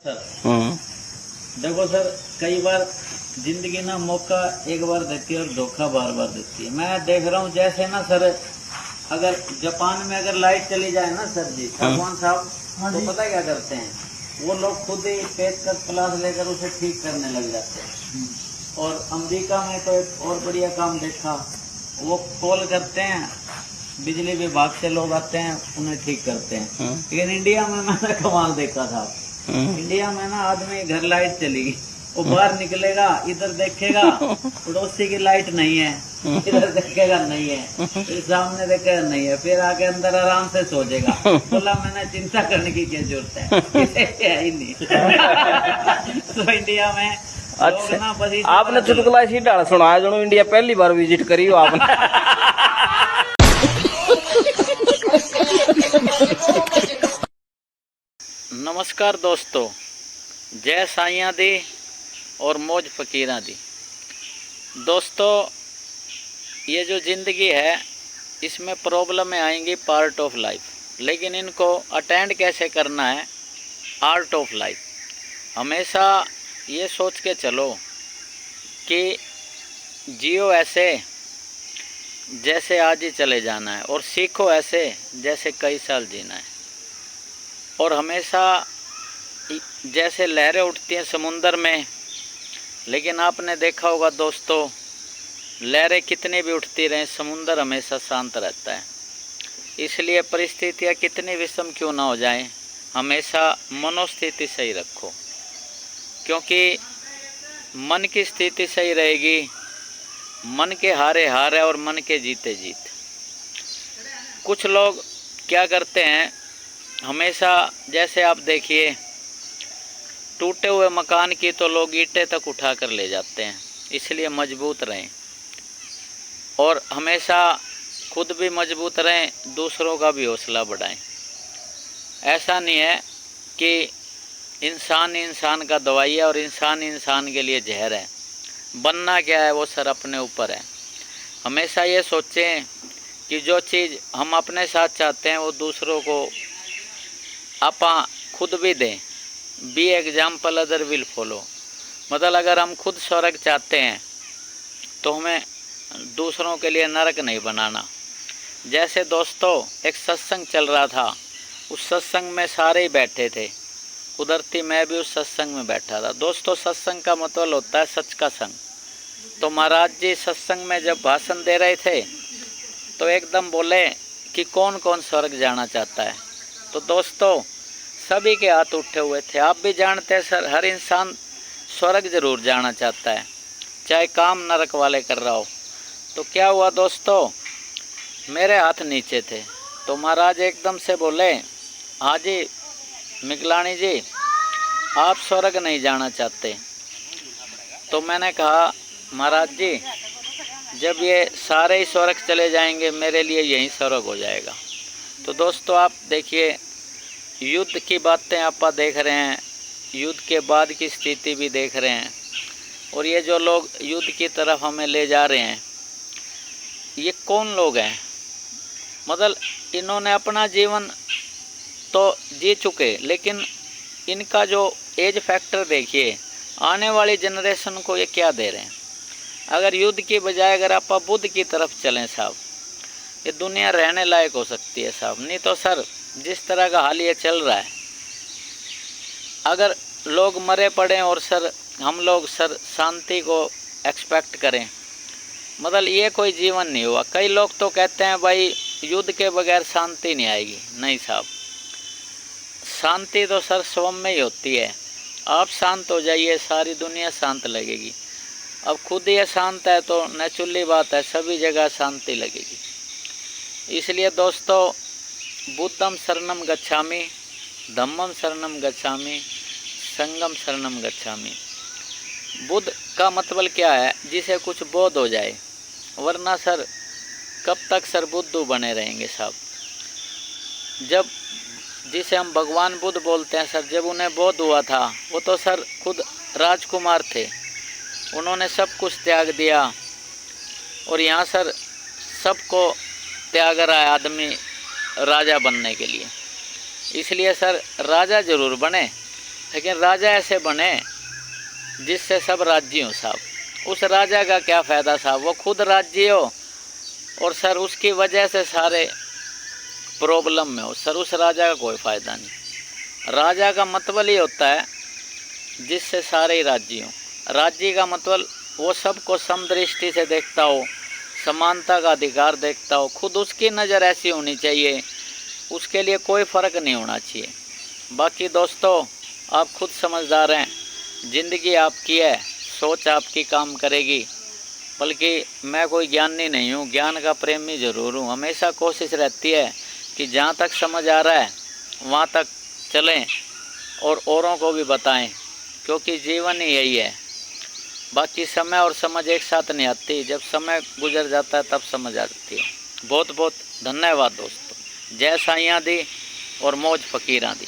Sir देखो sir, कई बार जिंदगी ना मौका एक बार देती है और धोखा बार बार देती है। मैं देख रहा हूँ जैसे ना सर, अगर जापान में अगर लाइट चली जाए ना सर जी, भगवान साहब तो पता क्या करते हैं, वो लोग खुद ही पेचकस प्लास लेकर उसे ठीक करने लग जाते हैं। और अमेरिका में तो एक और बढ़िया काम देखा, वो कॉल करते हैं, बिजली विभाग से लोग आते हैं, उन्हें ठीक करते हैं। लेकिन इंडिया में मैंने कमाल देखा था। इंडिया में ना आदमी घर लाइट चली गई, वो बाहर निकलेगा, इधर देखेगा पड़ोसी की लाइट नहीं है, इधर देखेगा नहीं है, फिर सामने देखेगा नहीं है, फिर आके अंदर आराम से सो जाएगा। बोला मैंने चिंता करने की क्या जरूरत है, इसे है ही नहीं। तो इंडिया में अच्छा ना बस आपने चुटकुला इसी डाल सुनाया जो इंडिया पहली बार विजिट करी हो आपने। नमस्कार दोस्तों, जय साइयां दी और मौज फकीरां दी। दोस्तों, ये जो ज़िंदगी है इसमें प्रॉब्लमें आएंगी, पार्ट ऑफ लाइफ, लेकिन इनको अटेंड कैसे करना है, आर्ट ऑफ लाइफ। हमेशा ये सोच के चलो कि जियो ऐसे जैसे आज ही चले जाना है, और सीखो ऐसे जैसे कई साल जीना है। और हमेशा जैसे लहरें उठती हैं समुंदर में, लेकिन आपने देखा होगा दोस्तों, लहरें कितनी भी उठती रहें, समुंदर हमेशा शांत रहता है। इसलिए परिस्थितियाँ कितनी विषम क्यों ना हो जाएं, हमेशा मनोस्थिति सही रखो, क्योंकि मन की स्थिति सही रहेगी, मन के हारे हार है और मन के जीते जीत। कुछ लोग क्या करते हैं, हमेशा जैसे आप देखिए टूटे हुए मकान की तो लोग ईंटें तक उठा कर ले जाते हैं। इसलिए मजबूत रहें और हमेशा खुद भी मजबूत रहें, दूसरों का भी हौसला बढ़ाएं। ऐसा नहीं है कि इंसान इंसान का दवाई है और इंसान इंसान के लिए जहर है। बनना क्या है वो सर अपने ऊपर है। हमेशा ये सोचें कि जो चीज़ हम अपने साथ चाहते हैं वो दूसरों को आपा खुद भी दें। Be example other will follow. मतलब अगर हम खुद स्वर्ग चाहते हैं तो हमें दूसरों के लिए नरक नहीं बनाना। जैसे दोस्तों एक सत्संग चल रहा था, उस सत्संग में सारे ही बैठे थे, कुदरती मैं भी उस सत्संग में बैठा था। दोस्तों सत्संग का मतलब होता है सच का संग। तो महाराज जी सत्संग में जब भाषण दे रहे थे तो एकदम बोले कि कौन कौन स्वर्ग जाना चाहता है। तो दोस्तों सभी के हाथ उठे हुए थे। आप भी जानते हैं सर, हर इंसान स्वर्ग जरूर जाना चाहता है, चाहे काम नरक वाले कर रहा हो। तो क्या हुआ दोस्तों, मेरे हाथ नीचे थे तो महाराज एकदम से बोले, हाँ जी मिगलानी जी, आप स्वर्ग नहीं जाना चाहते। तो मैंने कहा महाराज जी, जब ये सारे ही स्वर्ग चले जाएंगे मेरे लिए यही स्वर्ग हो जाएगा। तो दोस्तों आप देखिए, युद्ध की बातें आप देख रहे हैं, युद्ध के बाद की स्थिति भी देख रहे हैं, और ये जो लोग युद्ध की तरफ हमें ले जा रहे हैं, ये कौन लोग हैं? मतलब इन्होंने अपना जीवन तो जी चुके, लेकिन इनका जो एज फैक्टर देखिए, आने वाली जनरेशन को ये क्या दे रहे हैं। अगर युद्ध की बजाय अगर आप बुद्ध की तरफ चलें साहब, ये दुनिया रहने लायक हो सकती है साहब। नहीं तो सर जिस तरह का हाल ये चल रहा है, अगर लोग मरे पड़े और सर हम लोग सर शांति को एक्सपेक्ट करें, मतलब ये कोई जीवन नहीं हुआ। कई लोग तो कहते हैं भाई युद्ध के बगैर शांति नहीं आएगी। नहीं साहब, शांति तो सर स्वयं में ही होती है। आप शांत हो जाइए, सारी दुनिया शांत लगेगी। अब खुद ये शांत है तो नेचुरली बात है सभी जगह शांति लगेगी। इसलिए दोस्तों बुद्धम शरणम गच्छामि, धम्मम शरणम गच्छामि, संगम शरणम गच्छामि। बुद्ध का मतलब क्या है, जिसे कुछ बोध हो जाए, वरना सर कब तक सर बुद्धू बने रहेंगे साहब। जब जिसे हम भगवान बुद्ध बोलते हैं सर, जब उन्हें बोध हुआ था वो तो सर खुद राजकुमार थे, उन्होंने सब कुछ त्याग दिया, और यहाँ सर सबको त्याग रहा है आदमी राजा बनने के लिए। इसलिए सर राजा ज़रूर बने, लेकिन राजा ऐसे बने जिससे सब राजी हो साहब। उस राजा का क्या फ़ायदा साहब, वो खुद राजी हो और सर उसकी वजह से सारे प्रॉब्लम में हो सर, उस राजा का कोई फ़ायदा नहीं। राजा का मतलब ही होता है जिससे सारे ही राजी हों। राज्य का मतलब वो सबको समदृष्टि से देखता हो, समानता का अधिकार देखता हो, खुद उसकी नज़र ऐसी होनी चाहिए, उसके लिए कोई फ़र्क नहीं होना चाहिए। बाकी दोस्तों आप खुद समझदार हैं, ज़िंदगी आपकी है, सोच आपकी काम करेगी। बल्कि मैं कोई ज्ञानी नहीं हूँ, ज्ञान का प्रेमी ज़रूर हूँ। हमेशा कोशिश रहती है कि जहाँ तक समझ आ रहा है वहाँ तक चलें और औरों को भी बताएं, क्योंकि जीवन ही यही है। बाकी समय और समझ एक साथ नहीं आती, जब समय गुजर जाता है तब समझ आती है। बहुत बहुत धन्यवाद दोस्तों। जय साईयां दी और मौज फकीरां दी।